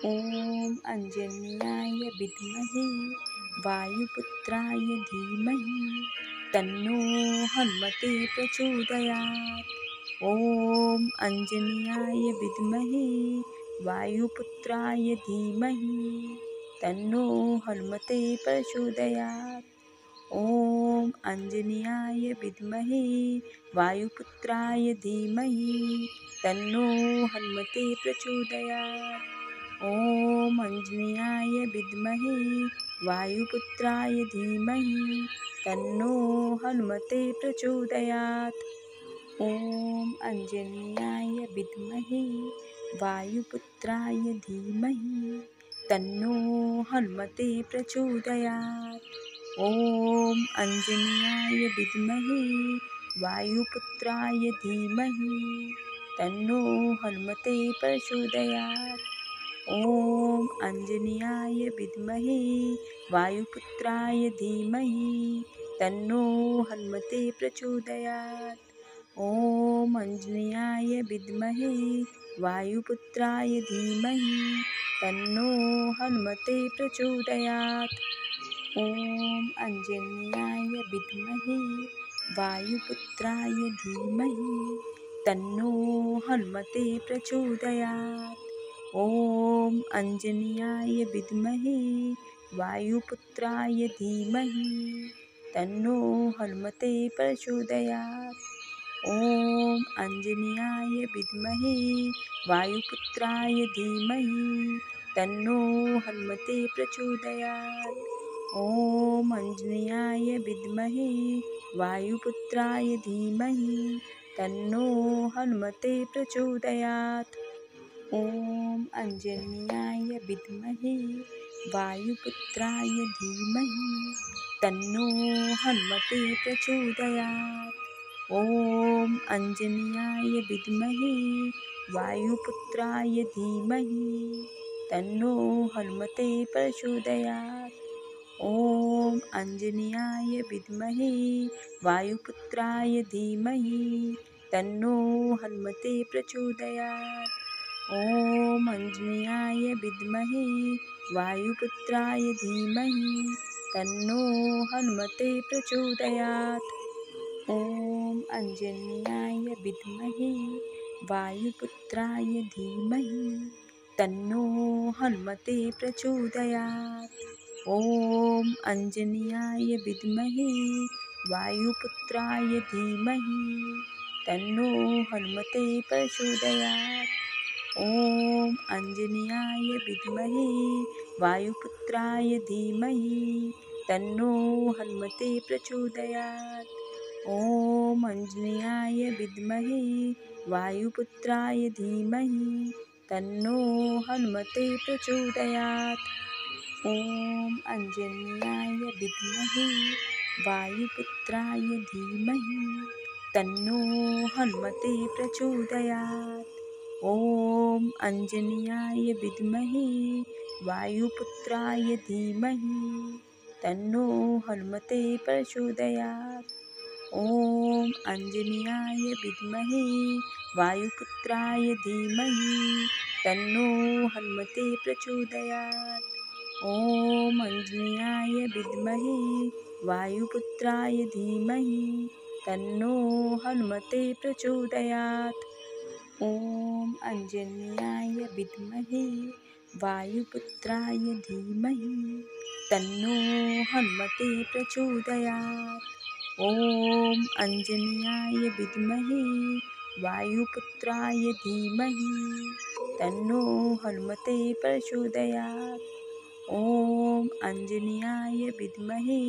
ॐ अंजन्याय विद्महे वायुपुत्राय धीमहि तन्नो हनुमते प्रचोदयात्। ॐ अंजन्याय विद्महे वायुपुत्राय धीमहि तन्नो हनुमते प्रचोदयात्। ॐ अंजन्याय विद्महे वायुपुत्राय धीमहि तन्नो हनुमते प्रचोदयात्। ॐ अंजन्याय विद्महे वायुपुत्राय धीमहि तन्नो हनुमते प्रचोदयात्। ॐ अंजन्याय विद्महे वायुपुत्राय धीमहि तन्नो हनुमते प्रचोदयात्। ॐ अंजन्याय विद्महे वायुपुत्राय धीमहि तन्नो हनुमते प्रचोदयात्। ॐ अंजन्याय विद्महे वायुपुत्राय धीमहि तन्नो हनुमते प्रचोदयात्। ॐ अंजन्याय विद्महे वायुपुत्राय धीमहि तन्नो हनुमते प्रचोदयात्। ॐ अंजन्याय विद्महे वायुपुत्राय धीमहि तन्नो हनुमते प्रचोदयात्। ॐ अंजन्याय विद्महे वायुपुत्राय धीमहि तन्नो हनुमते प्रचोदयात्। ॐ अंजन्याय विद्महे वायुपुत्राय धीमहि तन्नो हनुमते प्रचोदयात्। ॐ अंजन्याय विद्महे वायुपुत्राय धीमहि तन्नो हनुमते प्रचोदयात्। ॐ अंजन्याय विद्महे वायुपुत्राय धीमहि तन्नो हनुमते प्रचोदयात्। ॐ अंजन्याय विद्महे वायुपुत्राय धीमहि तन्नो हनुमते प्रचोदयात्। ॐ अंजन्याय विद्महे वायुपुत्राय धीमहि तन्नो हनुमते प्रचोदयात्। ॐ अंजन्याय विद्महे वायुपुत्राय धीमहि तन्नो हनुमते प्रचोदयात्। ॐ अंजन्याय विद्महे वायुपुत्राय धीमहि तन्नो हनुमते प्रचोदयात्। ॐ अंजन्याय विद्महे वायुपुत्राय धीमहि तन्नो हनुमते प्रचोदयात्। ॐ अंजन्याय विद्महे वायुपुत्राय धीमहि तन्नो हनुमते प्रचोदयात्। ॐ अंजन्याय विद्महे वायुपुत्राय धीमहि तन्नो हनुमते प्रचोदयात्। ॐ अंजन्याय विद्महे वायुपुत्राय धीमहि तन्नो हनुमते प्रचोदयात्। ॐ अंजन्याय विद्महे वायुपुत्राय धीमहि तन्नो हनुमते प्रचोदयात्। ॐ अंजन्याय विद्महे वायुपुत्राय धीमहि तन्नो हनुमते प्रचोदयात्। ॐ अंजन्याय विद्महे वायुपुत्राय धीमहि तन्नो हनुमते प्रचोदयात्। ॐ अंजन्याय विद्महे वायुपुत्राय धीमहि तन्नो हनुमते प्रचोदयात्। ॐ अंजन्याय विद्महे वायुपुत्राय धीमहि तन्नो हनुमते प्रचोदयात्। ॐ अंजन्याय विद्महे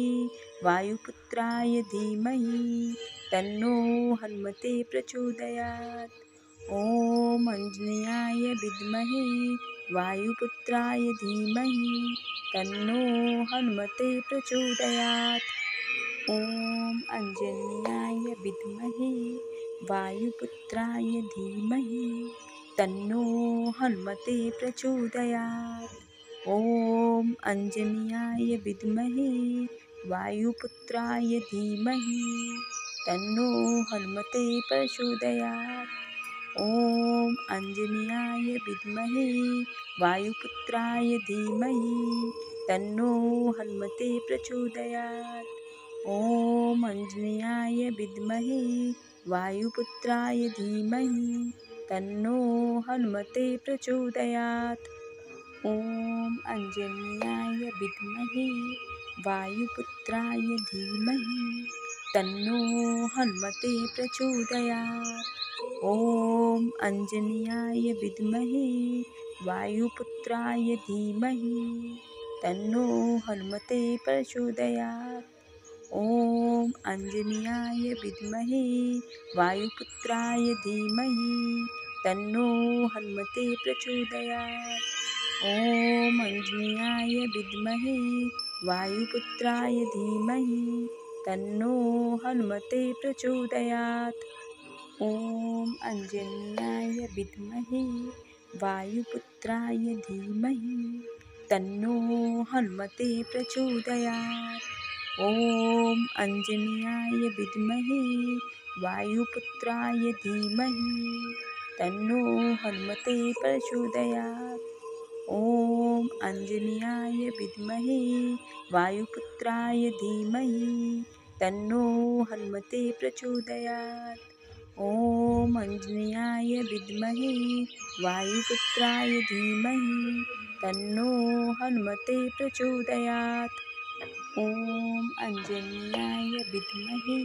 वायुपुत्राय धीमहि तन्नो हनुमते प्रचोदयात्। ॐ अंजन्याय विद्महे वायुपुत्राय धीमहि तन्नो हनुमते प्रचोदयात्। ॐ अंजन्याय विद्महे वायुपुत्राय धीमहि तन्नो हनुमते प्रचोदयात्। ॐ अंजन्याय विद्महे वायुपुत्राय धीमहि तन्नो हनुमते प्रचोदयात्। ॐ आञ्जनेयाय विद्महे वायुपुत्राय धीमहि तन्नो हनुमते प्रचोदयात्। ॐ आञ्जनेयाय विद्महे वायुपुत्राय धीमहि तन्नो हनुमते प्रचोदयात्। ॐ आञ्जनेयाय विद्महे वायुपुत्राय धीमहि तन्नो हनुमते प्रचोदयात्। ॐ आञ्जनेयाय विद्महे वायुपुत्राय धीमहि तन्नो हनुमते प्रचोदयात्। ॐ आञ्जनेयाय विद्महे वायुपुत्राय धीमहि तन्नो हनुमते प्रचोदयात्। ॐ आञ्जनेयाय विद्महे वायुपुत्राय धीमहि तन्नो हनुमते प्रचोदयात्। ॐ आञ्जनेयाय विद्महे वायुपुत्राय धीमहि तन्नो हनुमते प्रचोदयात्। ॐ आञ्जनेयाय विद्महे वायुपुत्राय धीमहि तन्नो हनुमते प्रचोदयात्। ॐ आञ्जनेयाय विद्महे वायुपुत्राय धीमहि तन्नो हनुमते प्रचोदयात्। ॐ आञ्जनेयाय विद्महे वायुपुत्राय धीमहि तन्नो हनुमते प्रचोदयात्। ॐ आञ्जनेयाय विद्महे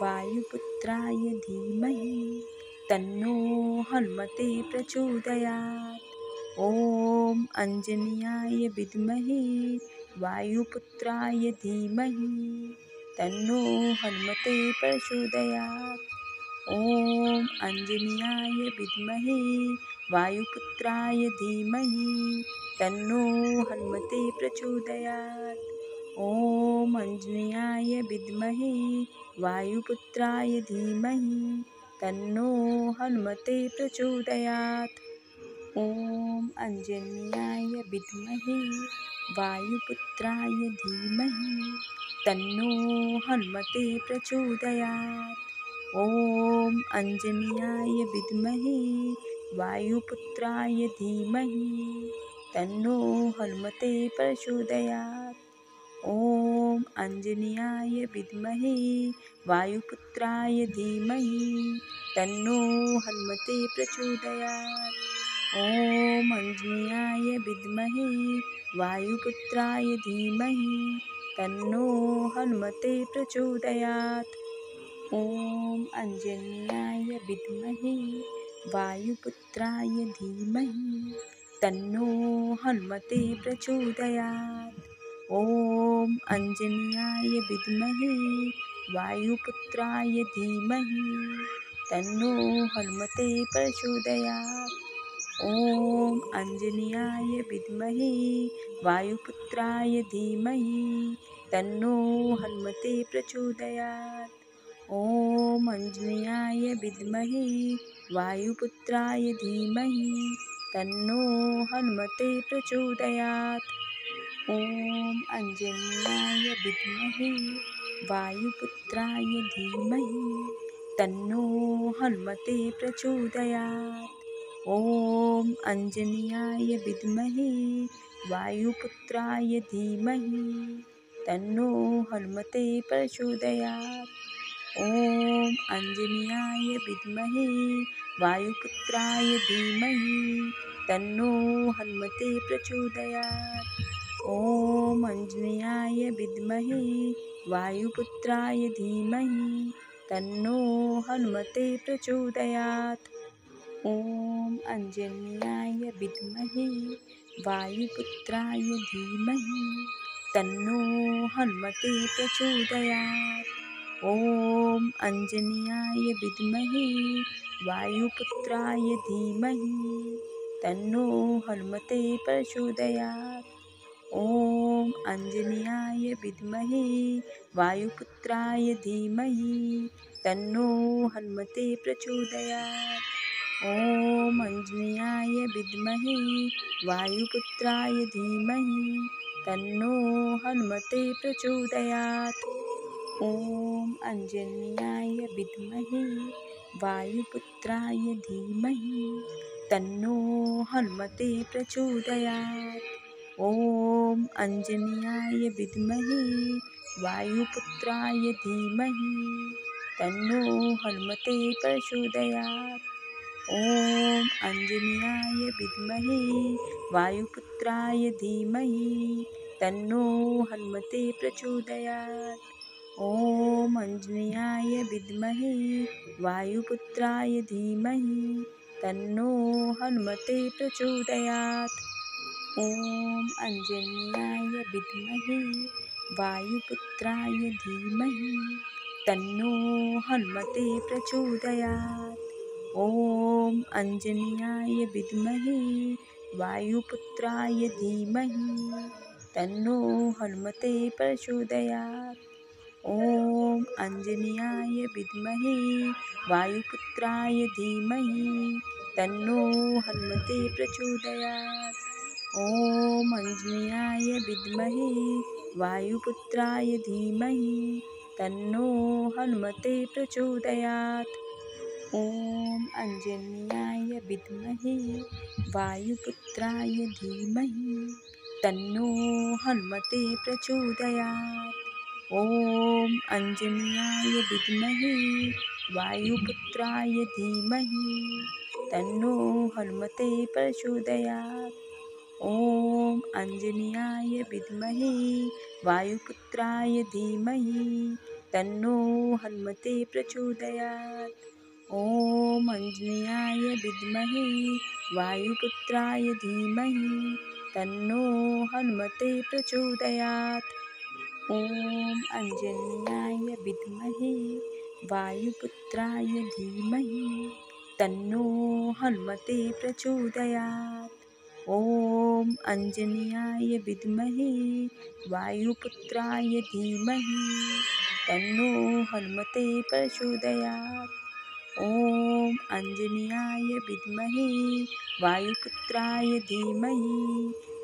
वायुपुत्राय धीमहि तन्नो हनुमते प्रचोदयात्। ॐ आञ्जनेयाय विद्महे वायुपुत्राय धीमहि तन्नो हनुमते प्रचोदयात्। ॐ आञ्जनेयाय विद्महे वायुपुत्राय धीमहि तन्नो हनुमते प्रचोदयात्। ॐ आञ्जनेयाय विद्महे वायुपुत्राय धीमहि तन्नो हनुमते प्रचोदयात्। ॐ आञ्जनेयाय विद्महे वायुपुत्राय धीमहि तन्नो हनुमते प्रचोदयात्। ॐ आञ्जनेयाय विद्महे वायुपुत्राय धीमहि तन्नो हनुमते प्रचोदयात्। ॐ आञ्जनेयाय विद्महे वायुपुत्राय धीमहि तन्नो हनुमते प्रचोदयात्। ॐ आञ्जनेयाय विद्महे वायुपुत्राय धीमहि तन्नो हनुमते प्रचोदयात्। ॐ आञ्जनेयाय विद्महे वायुपुत्राय धीमहि तन्नो हनुमते प्रचोदयात्। ॐ आञ्जनेयाय विद्महे वायुपुत्राय धीमहि तन्नो हनुमते प्रचोदयात्। ॐ आञ्जनेयाय विद्महे वायुपुत्राय धीमहि तन्नो हनुमते प्रचोदयात्। ॐ आञ्जनेयाय विद्महे वायुपुत्राय धीमहि तन्नो हनुमते प्रचोदयात्। ॐ आञ्जनेयाय विद्महे वायुपुत्राय धीमहि तन्नो हनुमते प्रचोदयात्। ॐ आञ्जनेयाय विद्महे वायुपुत्राय धीमहि तन्नो हनुमते प्रचोदयात्। ॐ आञ्जनेयाय विद्महे वायुपुत्राय धीमहि तन्नो हनुमते प्रचोदयात्। ॐ आञ्जनेयाय विद्महे वायुपुत्राय धीमहि तन्नो हनुमते प्रचोदयात्। ॐ आञ्जनेयाय विद्महे वायुपुत्राय धीमहि तन्नो हनुमते प्रचोदयात्। ॐ आञ्जनेयाय विद्महे वायुपुत्राय धीमहि तन्नो हनुमते प्रचोदयात्। ॐ आञ्जनेयाय विद्महे वायुपुत्राय धीमहि तन्नो हनुमते प्रचोदयात्। ॐ आञ्जनेयाय विद्महे वायुपुत्राय धीमहि तन्नो हनुमते प्रचोदयात्। ॐ आञ्जनेयाय विद्महे वायुपुत्राय धीमहि तन्नो हनुमते प्रचोदयात्। ॐ आञ्जनेयाय विद्महे वायुपुत्राय धीमहि तन्नो हनुमते प्रचोदयात्। ॐ आञ्जनेयाय विद्महे वायुपुत्राय धीमहि तन्नो हनुमते प्रचोदयात्। ॐ आञ्जनेयाय विद्महे वायुपुत्राय धीमहि तन्नो हनुमते प्रचोदयात्। ॐ आञ्जनेयाय विद्महे वायुपुत्राय धीमहि तन्नो हनुमते प्रचोदयात्। ॐ आञ्जनेयाय विद्महे वायुपुत्राय धीमहि तन्नो हनुमते प्रचोदयात्। ॐ आञ्जनेयाय विद्महे वायुपुत्राय धीमहि तन्नो हनुमते प्रचोदयात्। ॐ आञ्जनेयाय विद्महे वायुपुत्राय धीमहि तन्नो हनुमते प्रचोदयात्। ॐ आञ्जनेयाय विद्महे वायुपुत्राय धीमहि तन्नो हनुमते प्रचोदयात्। ॐ आञ्जनेयाय विद्महे वायुपुत्राय धीमहि तन्नो हनुमते प्रचोदयात्। ॐ आञ्जनेयाय विद्महे वायुपुत्राय धीमहि तन्नो हनुमते प्रचोदयात्। ॐ आञ्जनेयाय विद्महे वायुपुत्राय धीमहि तन्नो हनुमते प्रचोदयात्। ॐ आञ्जनेयाय विद्महे वायुपुत्राय धीमहि तन्नो हनुमते प्रचोदयात्। ॐ आञ्जनेयाय विद्महे वायुपुत्राय धीमहि तन्नो हनुमते प्रचोदयात्। ॐ आञ्जनेयाय विद्महे वायुपुत्राय धीमहि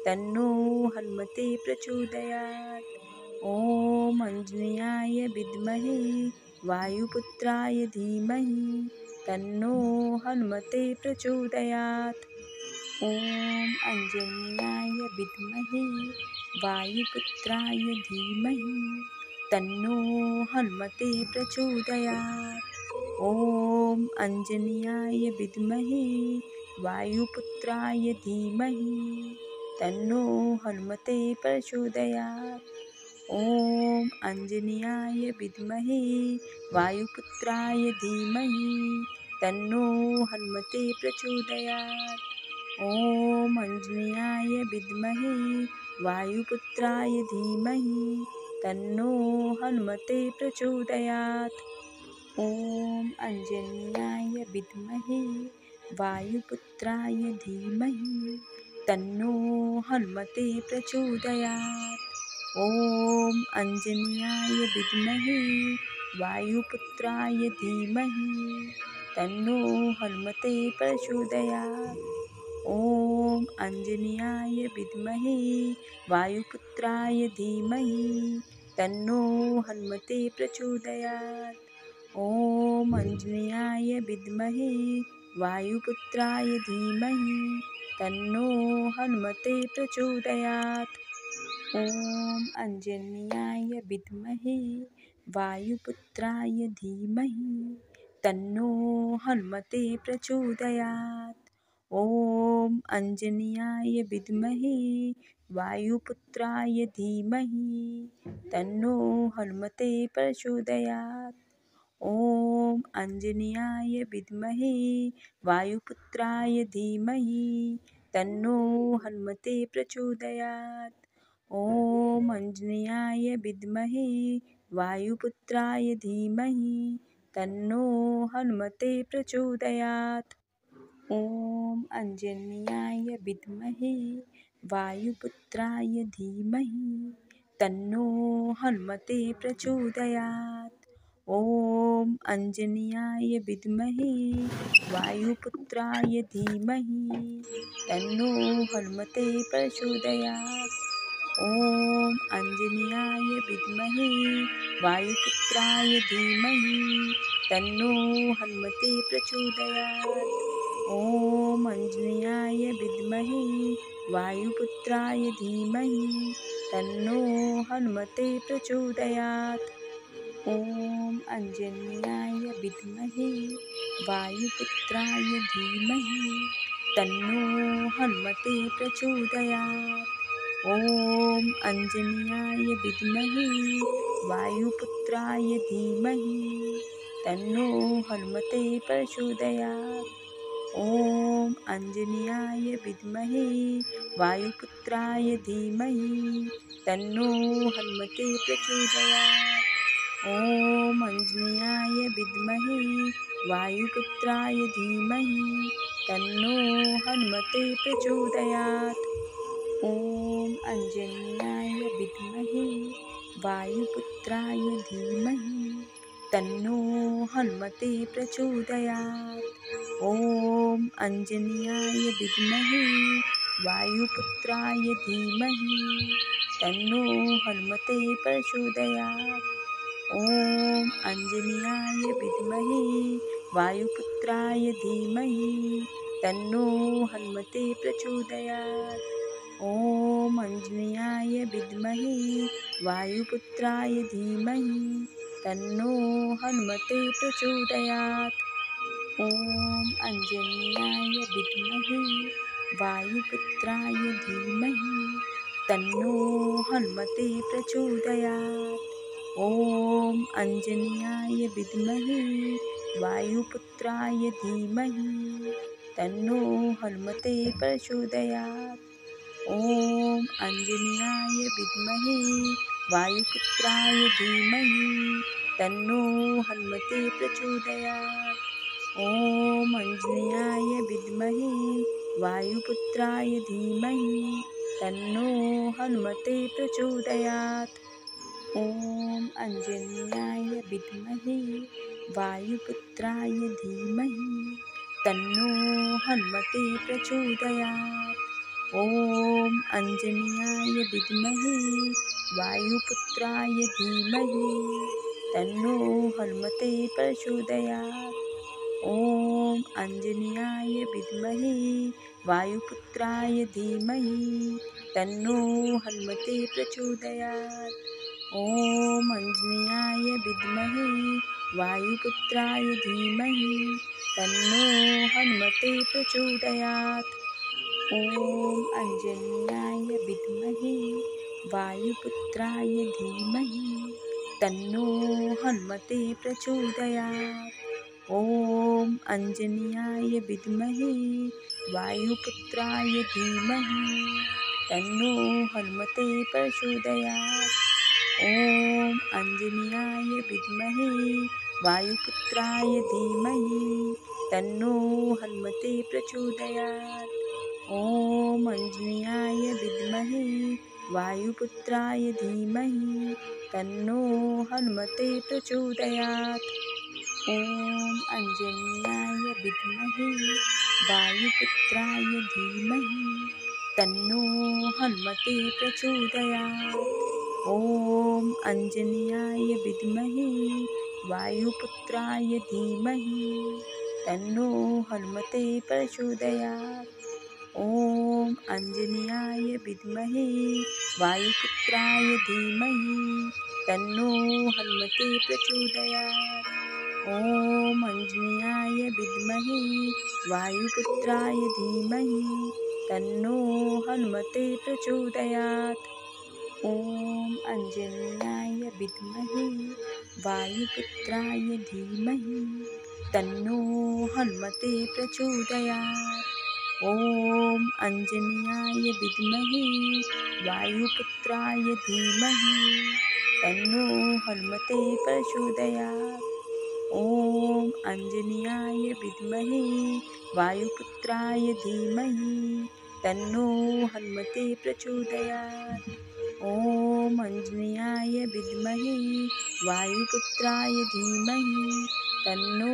तन्नो हनुमते प्रचोदयात्। ॐ आञ्जनेयाय विद्महे वायुपुत्राय धीमहि तन्नो हनुमते प्रचोदयात्। ॐ आञ्जनेयाय विद्महे वायुपुत्राय धीमहि तन्नो हनुमते प्रचोदयात्। ॐ आञ्जनेयाय विद्महे वायुपुत्राय धीमहि तन्नो हनुमते प्रचोदयात्। ॐ आञ्जनेयाय विद्महे वायुपुत्राय धीमहि तन्नो हनुमते प्रचोदयात्। ॐ आञ्जनेयाय विद्महे वायुपुत्राय धीमहि तन्नो हनुमते प्रचोदयात्। ॐ आञ्जनेयाय विद्महे वायुपुत्राय धीमहि तन्नो हनुमते प्रचोदयात्। ॐ आञ्जनेयाय विद्महे वायुपुत्राय धीमहि तन्नो हनुमते प्रचोदयात्। ॐ आञ्जनेयाय विद्महे वायुपुत्राय धीमहि तन्नो हनुमते प्रचोदयात्। ॐ आञ्जनेयाय विद्महे वायुपुत्राय धीमहि तन्नो हनुमते प्रचोदयात्। ॐ आञ्जनेयाय विद्महे वायुपुत्राय धीमहि तन्नो हनुमते प्रचोदयात्। ॐ आञ्जनेयाय विद्महे वायुपुत्राय धीमहि तन्नो हनुमते प्रचोदयात्। ॐ आञ्जनेयाय विद्महे वायुपुत्राय धीमहि तन्नो हनुमते प्रचोदयात्। ॐ आञ्जनेयाय विद्महे वायुपुत्राय धीमहि तन्नो हनुमते प्रचोदयात्। ॐ आञ्जनेयाय विद्महे वायुपुत्राय धीमहि तन्नो हनुमते प्रचोदयात्। ॐ आञ्जनेयाय विद्महे वायुपुत्राय धीमहि तन्नो हनुमते प्रचोदयात्। ॐ आञ्जनेयाय विद्महे वायुपुत्राय धीमहि तन्नो हनुमते प्रचोदयात्। ॐ आञ्जनेयाय विद्महे वायुपुत्राय धीमहि तन्नो हनुमते प्रचोदयात्। ॐ आञ्जनेयाय विद्महे वायुपुत्राय धीमहि तन्नो हनुमते प्रचोदयात्। ॐ आञ्जनेयाय विद्महे वायुपुत्राय धीमहि तन्नो हनुमते प्रचोदयात्। ॐ आञ्जनेयाय विद्महे वायुपुत्राय धीमहि तन्नो हनुमते प्रचोदयात्। ॐ आञ्जनेयाय विद्महे वायुपुत्राय धीमहि तन्नो हनुमते प्रचोदयात्। ॐ आञ्जनेयाय विद्महे वायुपुत्राय धीमहि तन्नो हनुमते प्रचोदयात्। ॐ आञ्जनेयाय विद्महे वायुपुत्राय धीमहि तन्नो हनुमते प्रचोदयात्। ॐ आञ्जनेयाय विद्महे वायुपुत्राय धीमहि तन्नो हनुमते प्रचोदयात्। ॐ आञ्जनेयाय विद्महे वायुपुत्राय धीमहि तन्नो हनुमते प्रचोदयात्। ॐ आञ्जनेयाय विद्महे वायुपुत्राय धीमहि तन्नो हनुमते प्रचोदयात्। ॐ आञ्जनेयाय विद्महे वायुपुत्राय धीमहि तन्नो हनुमते प्रचोदयात्। ॐ आञ्जनेयाय विद्महे वायुपुत्राय धीमहि तन्नो हनुमते प्रचोदयात्। ॐ आञ्जनेयाय विद्महे वायुपुत्राय धीमहि तन्नो हनुमते प्रचोदयात्। ॐ आञ्जनेयाय विद्महे वायुपुत्राय धीमहि तन्नो हनुमते प्रचोदयात्। ॐ आञ्जनेयाय विद्महे वायुपुत्राय धीमहि तन्नो हनुमते प्रचोदयात्। ॐ आञ्जनेयाय विद्महे वायुपुत्राय धीमहि तन्नो हनुमते प्रचोदयात्। ॐ आञ्जनेयाय विद्महे वायुपुत्राय धीमहि तन्नो हनुमते प्रचोदयात्। ॐ आञ्जनेयाय विद्महे वायुपुत्राय धीमहि तन्नो हनुमते प्रचोदयात्। ॐ आञ्जनेयाय विद्महे वायुपुत्राय धीमहि तन्नो हनुमते प्रचोदयात्। ॐ आञ्जनेयाय विद्महे वायुपुत्राय धीमहि तन्नो हनुमते प्रचोदयात्। ॐ आञ्जनेयाय विद्महे वायुपुत्राय धीमहि तन्नो हनुमते प्रचोदयात्। ॐ आञ्जनेयाय विद्महे वायुपुत्राय धीमहि तन्नो हनुमते प्रचोदयात्। ॐ आञ्जनेयाय विद्महे वायुपुत्राय धीमहि तन्नो हनुमते प्रचोदयात्। ॐ आञ्जनेयाय विद्महे वायुपुत्राय धीमहि तन्नो हनुमते प्रचोदयात्। ॐ आञ्जनेयाय विद्महे वायुपुत्राय धीमहि तन्नो हनुमते प्रचोदयात्। ॐ आञ्जनेयाय विद्महे वायुपुत्राय धीमहि तन्नो हनुमते प्रचोदयात्। ॐ आञ्जनेयाय विद्महे वायुपुत्राय धीमहि तन्नो हनुमते प्रचोदयात्। ॐ आञ्जनेयाय विद्महे वायुपुत्राय धीमहि तन्नो हनुमते प्रचोदयात्। ॐ आञ्जनेयाय विद्महे वायुपुत्राय धीमहि तन्नो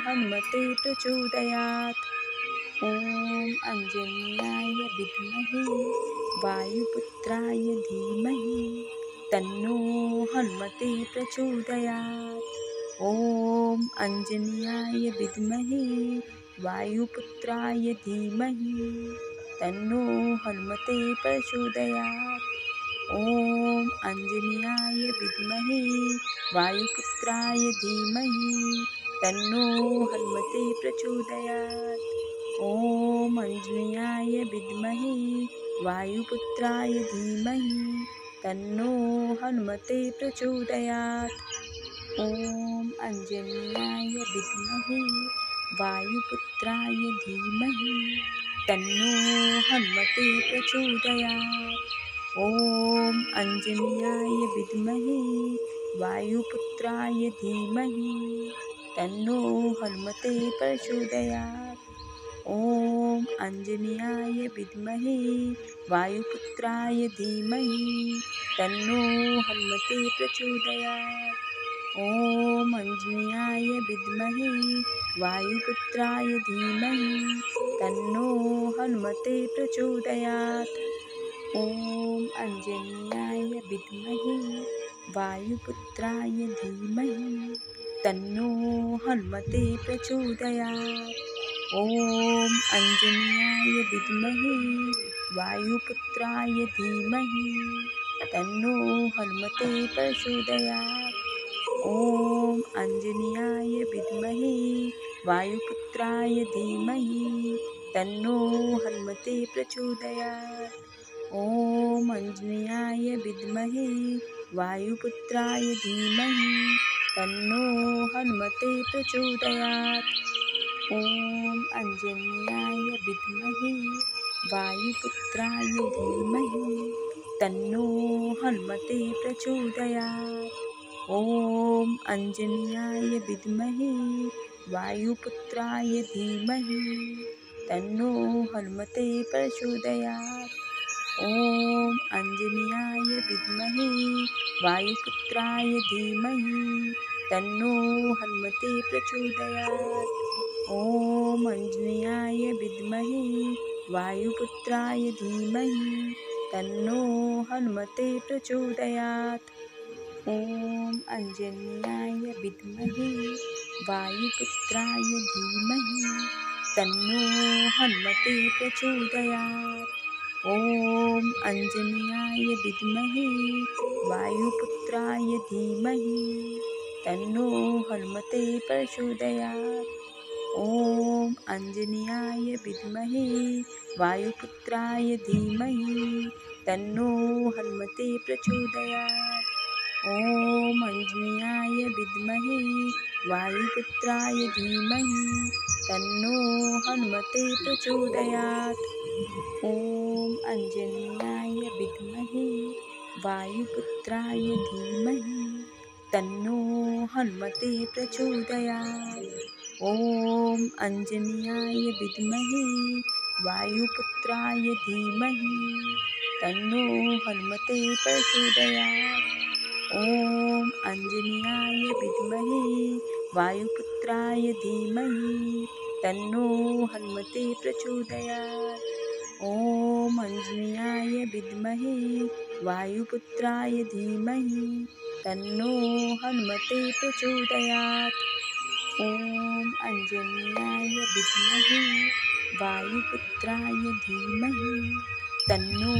हनुमते प्रचोदयात्। ॐ आञ्जनेयाय विद्महे वायुपुत्राय धीमहि तन्नो हनुमते प्रचोदयात्। ॐ आञ्जनेयाय विद्महे वायुपुत्राय धीमहि तन्नो हनुमते प्रचोदयात्। ॐ आञ्जनेयाय विद्महे वायुपुत्राय धीमहि तन्नो हनुमते प्रचोदयात्। ॐ आञ्जनेयाय विद्महे वायुपुत्राय धीमहि तन्नो हनुमते प्रचोदयात्। ॐ आञ्जनेयाय विद्महे वायुपुत्राय धीमहि तन्नो हनुमते प्रचोदयात्। ॐ आञ्जनेयाय विद्महे वायुपुत्राय धीमहि तन्नो हनुमते प्रचोदयात्। ॐ आञ्जनेयाय विद्महे वायुपुत्राय धीमहि तन्नो हनुमते प्रचोदयात्। ॐ आञ्जनेयाय विद्महे वायुपुत्राय धीमहि तन्नो हनुमते प्रचोदयात्। ॐ आञ्जनेयाय विद्महे वायुपुत्राय धीमहि तन्नो हनुमते प्रचोदयात्। ॐ आञ्जनेयाय विद्महे वायुपुत्राय धीमहि तन्नो हनुमते प्रचोदयात्। ॐ आञ्जनेयाय विद्महे वायुपुत्राय धीमहि तन्नो हनुमते प्रचोदयात्। ॐ आञ्जनेयाय विद्महे वायुपुत्राय धीमहि तन्नो हनुमते प्रचोदयात्। ॐ आञ्जनेयाय विद्महे वायुपुत्राय धीमहि तन्नो हनुमते प्रचोदयात्। ॐ आञ्जनेयाय विद्महे वायुपुत्राय धीमहि तन्नो हनुमते प्रचोदयात्। ॐ आञ्जनेयाय विद्महे वायुपुत्राय धीमहि तन्नो हनुमते प्रचोदयात्। ॐ आञ्जनेयाय विद्महे वायुपुत्राय धीमहि तन्नो हनुमते प्रचोदयात्। ॐ आञ्जनेयाय विद्महे वायुपुत्राय धीमहि तन्नो हनुमते प्रचोदयात्। ॐ आञ्जनेयाय विद्महे वायुपुत्राय धीमहि तन्नो हनुमते प्रचोदयात्। ॐ आञ्जनेयाय विद्महे वायुपुत्राय धीमहि तन्नो हनुमते प्रचोदयात्। ॐ आञ्जनेयाय विद्महे वायुपुत्राय धीमहि तन्नो हनुमते प्रचोदयात्। ॐ आञ्जनेयाय विद्महे वायुपुत्राय धीमहि तन्नो हनुमते प्रचोदयात्। ॐ आञ्जनेयाय विद्महे वायुपुत्राय धीमहि तन्नो हनुमते प्रचोदयात्। ॐ आञ्जनेयाय विद्महे वायुपुत्राय धीमहि तन्नो हनुमते प्रचोदयात्। ॐ आञ्जनेयाय विद्महे वायुपुत्राय धीमहि तन्नो हनुमते प्रचोदयात्। ॐ आञ्जनेयाय विद्महे वायुपुत्राय धीमहि तन्नो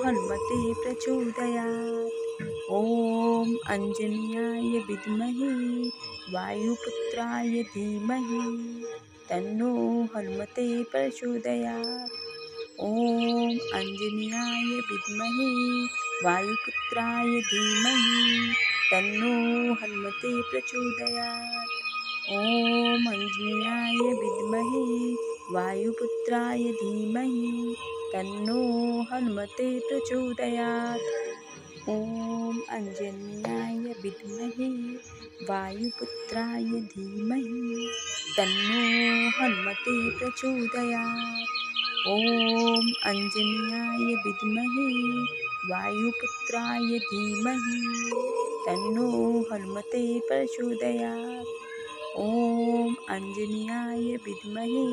हनुमते प्रचोदयात्। ॐ आञ्जनेयाय विद्महे वायुपुत्राय धीमहि तन्नो हनुमते प्रचोदयात्। ॐ आञ्जनेयाय विद्महे वायुपुत्राय धीमहि तन्नो हनुमते प्रचोदयात्। ॐ आञ्जनेयाय विद्महे वायुपुत्राय धीमहि तन्नो हनुमते प्रचोदयात्। ॐ आञ्जनेयाय विद्महे वायुपुत्राय धीमहि तन्नो हनुमते प्रचोदयात्। ॐ आञ्जनेयाय विद्महे वायुपुत्राय धीमहि तन्नो हनुमते प्रचोदयात्। ॐ आञ्जनेयाय विद्महे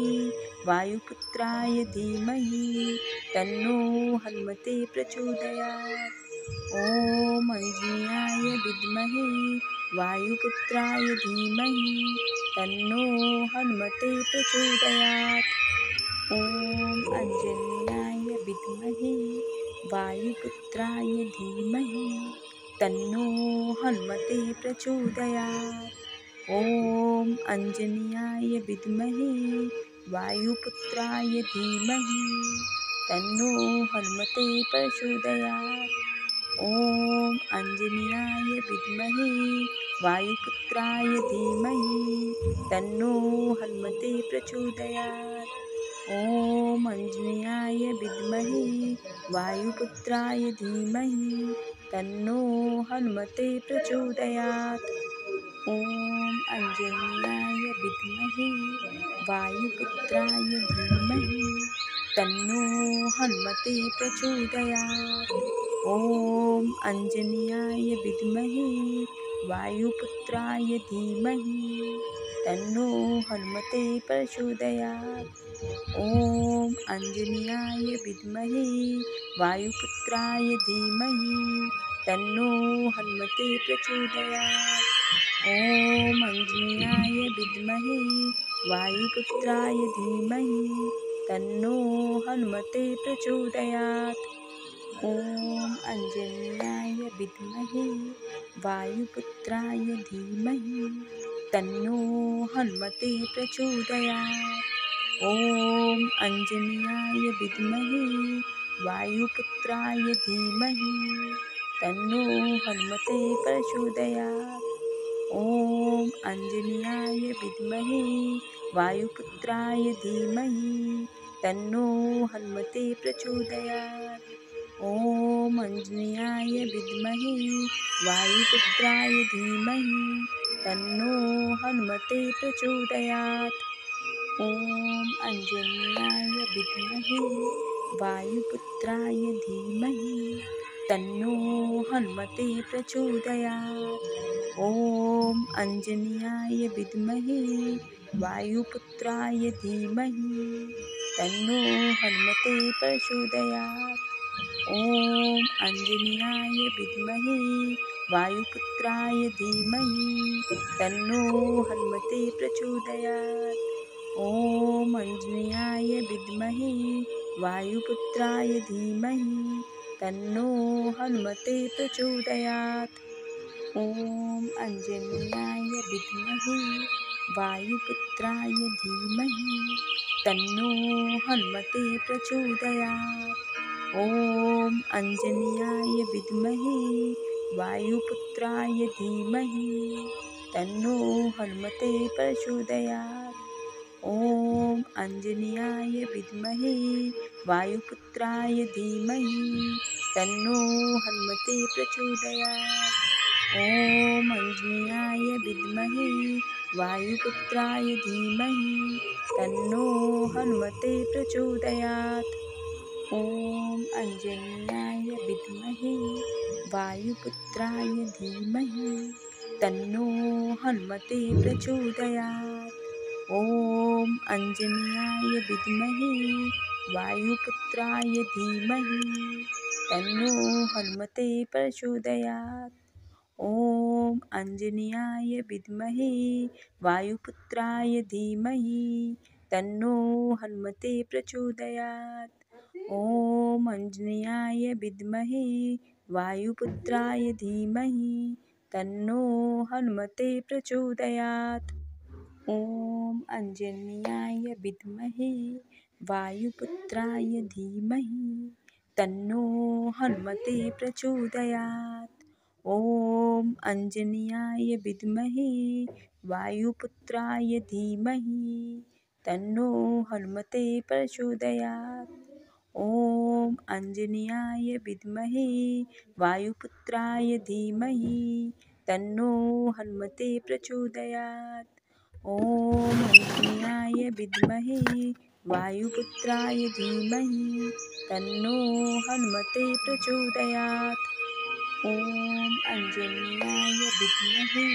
वायुपुत्राय धीमहि तन्नो हनुमते प्रचोदयात्। ॐ अञ्जन्याय विद्महे वायुपुत्राय धीमहि तन्नो हनुमते प्रचोदयात्। ॐ अञ्जन्याय विद्महे वायुपुत्राय धीमहि तन्नो हनुमते प्रचोदयात्। ॐ अञ्जन्याय विद्महे वायुपुत्राय धीमहि तन्नो हनुमते प्रचोदयात्। ॐ अञ्जन्याय विद्महे वायुपुत्राय धीमहि तन्नो हनुमते प्रचोदयात्। ॐ अञ्जन्याय विद्महे वायुपुत्राय धीमहि तन्नो हनुमते प्रचोदयात्। ॐ अञ्जन्याय विद्महे वायुपुत्राय धीमहि तन्नो हनुमते प्रचोदयात्। ॐ अञ्जन्याय विद्महे वायुपुत्राय धीमहि तन्नो हनुमते प्रचोदयात्। ॐ अञ्जन्याय विद्महे वायुपुत्राय धीमहि तन्नो हनुमते प्रचोदयात्। ॐ अञ्जन्याय विद्महे वायुपुत्राय धीमहि तन्नो हनुमते प्रचोदयात्। ॐ अञ्जन्याय विद्महे वायुपुत्राय धीमहि तन्नो हनुमते प्रचोदयात्। ॐ अञ्जन्याय विद्महे वायुपुत्राय धीमहि तन्नो हनुमते प्रचोदयात्। ॐ अञ्जन्याय विद्महे वायुपुत्राय धीमहि तन्नो हनुमते प्रचोदयात्। ॐ अञ्जन्याय विद्महे वायुपुत्राय धीमहि तन्नो हनुमते प्रचोदयात्। ॐ अञ्जन्याय विद्महे वायुपुत्राय धीमहि तन्नो हनुमते प्रचोदयात्। ॐ अञ्जन्याय विद्महे वायुपुत्राय धीमहि तन्नो हनुमते प्रचोदयात्। ॐ अञ्जन्याय विद्महे वायुपुत्राय धीमहि तन्नो हनुमते प्रचोदयात्। ॐ अञ्जन्याय विद्महे वायुपुत्राय धीमहि तन्नो हनुमते प्रचोदयात्। ॐ अञ्जन्याय विद्महे वायुपुत्राय धीमहि तन्नो हनुमते प्रचोदयात्। ॐ अञ्जन्याय विद्महे वायुपुत्राय धीमहि तन्नो हनुमते प्रचोदयात्। ॐ अञ्जन्याय विद्महे वायुपुत्राय धीमहि तन्नो हनुमते प्रचोदयात्। ॐ अञ्जन्याय विद्महे वायुपुत्राय धीमहि तन्नो हनुमते प्रचोदयात्। ॐ अञ्जन्याय विद्महे वायुपुत्राय धीमहि तन्नो हनुमते प्रचोदयात्। ॐ अञ्जन्याय विद्महे वायुपुत्राय धीमहि तन्नो हनुमते प्रचोदयात्। ॐ अञ्जन्याय विद्महे वायुपुत्राय धीमहि तन्नो हनुमते प्रचोदयात्। ॐ अञ्जन्याय विद्महे वायुपुत्राय धीमहि तन्नो हनुमते प्रचोदयात्। ॐ अञ्जन्याय विद्महे वायुपुत्राय धीमहि तन्नो हनुमते प्रचोदयात्। ॐ अञ्जन्याय विद्महे वायुपुत्राय धीमहि तन्नो हनुमते प्रचोदयात्। ॐ अञ्जन्याय विद्महे वायुपुत्राय धीमहि तन्नो हनुमते प्रचोदयात्। ॐ अञ्जन्याय विद्महे वायुपुत्राय धीमहि तन्नो हनुमते प्रचोदयात्। ॐ अञ्जन्याय विद्महे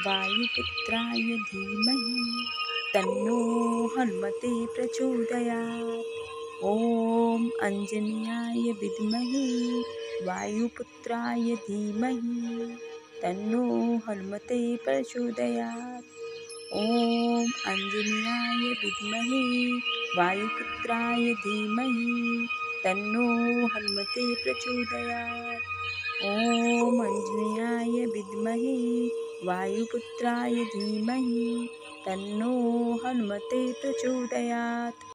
वायुपुत्राय धीमहि तन्नो हनुमते प्रचोदयात्। ॐ अञ्जन्याय विद्महे वायुपुत्राय धीमहि तन्नो हनुमते प्रचोदयात्। ॐ आञ्जनेयाय विद्महे वायुपुत्राय धीमहि तन्नो हनुमते प्रचोदयात्। ॐ आञ्जनेयाय विद्महे वायुपुत्राय धीमहि तन्नो हनुमते प्रचोदयात्।